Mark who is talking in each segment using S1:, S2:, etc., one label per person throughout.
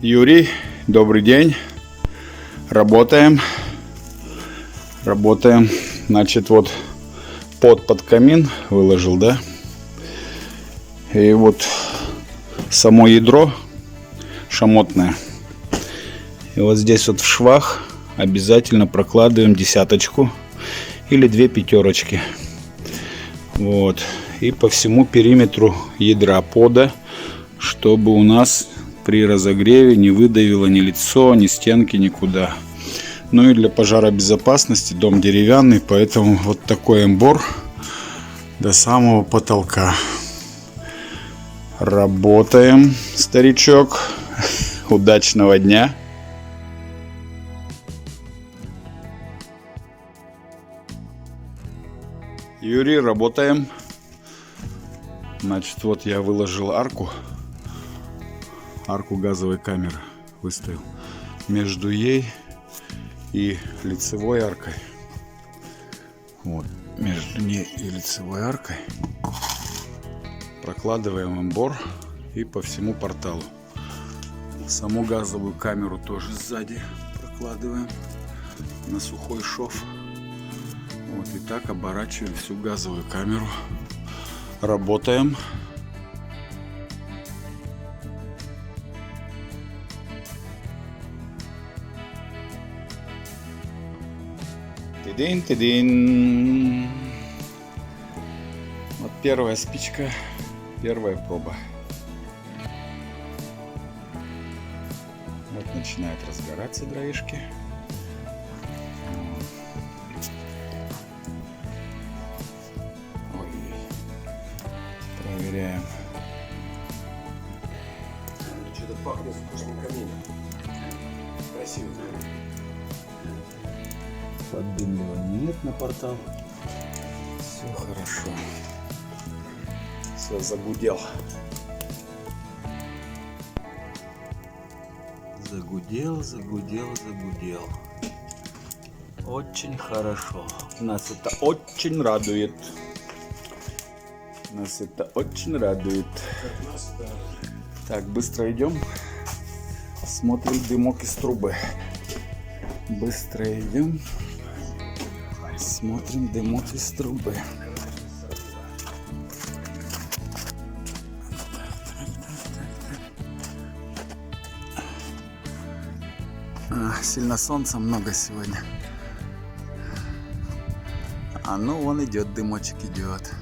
S1: Юрий, добрый день. Работаем. Значит, вот под камин выложил, да? И вот само ядро шамотное. И вот здесь вот в швах обязательно прокладываем десяточку или 2 пятерочки. Вот. И по всему периметру ядра пода, чтобы у нас при разогреве не выдавило ни лицо, ни стенки, никуда. Ну и для пожаробезопасности дом деревянный, поэтому вот такой эмбор до самого потолка. Работаем, старичок. Удачного дня. Юрий, работаем. Значит, вот я выложил арку газовой камеры выставил между ей и лицевой аркой. Вот, между ней и лицевой аркой прокладываем эмбор и по всему порталу. Саму газовую камеру тоже сзади прокладываем на сухой шов. Вот, и так оборачиваем всю газовую камеру. Работаем. Тидин-тидин. Вот первая спичка, первая проба. Вот начинают разгораться дровишки. Ой. Проверяем.
S2: Что-то пахнет вкусным камином. Красиво.
S1: Поддымливания нет на портал. Все хорошо. Все, загудел. Загудел. Очень хорошо. Нас это очень радует. Так, быстро идем. Смотрим дымок из трубы. Быстро идем. Смотрим дымок из трубы. Сильно солнца много сегодня. А ну вон идет дымочек, идет.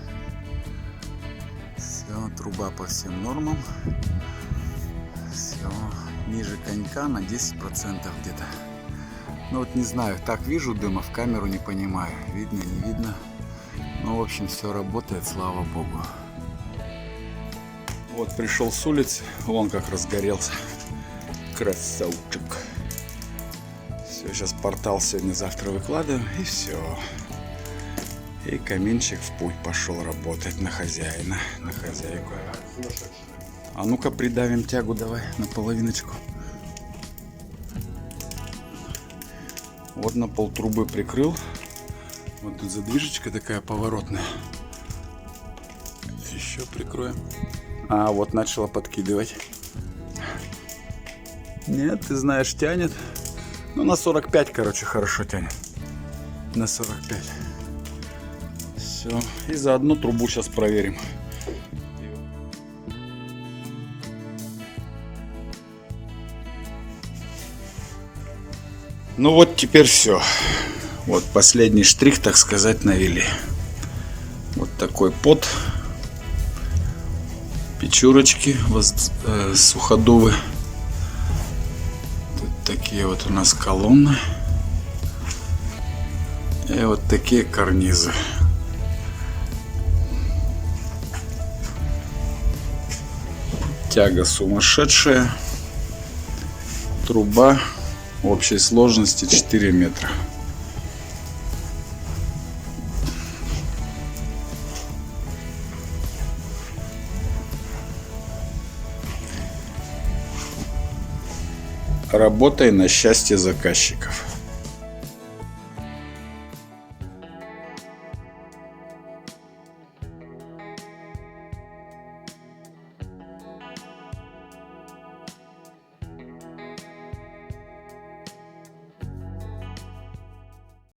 S1: Все, труба по всем нормам. Все, ниже конька на 10% где-то. Ну вот не знаю, так вижу дыма, в камеру не понимаю, видно, не видно. Ну, в общем, все работает, слава богу. Вот пришел с улицы, вон как разгорелся. Красавчик. Все, сейчас портал сегодня-завтра выкладываем, и все. И каминчик в путь пошел работать на хозяина, на хозяйку. А ну-ка придавим тягу давай на половиночку. Вот на пол трубы прикрыл. Вот тут задвижечка такая поворотная. Еще прикроем. А вот начала подкидывать. Нет, ты знаешь, тянет. Ну на 45, короче, хорошо тянет. На 45. Все. И за одну трубу сейчас проверим. Ну вот теперь все. Вот последний штрих, так сказать, навели. Вот такой под. Печурочки суходувы. Тут такие вот у нас колонны. И вот такие карнизы. Тяга сумасшедшая. Труба в общей сложности 4 метра. Работай на счастье заказчиков.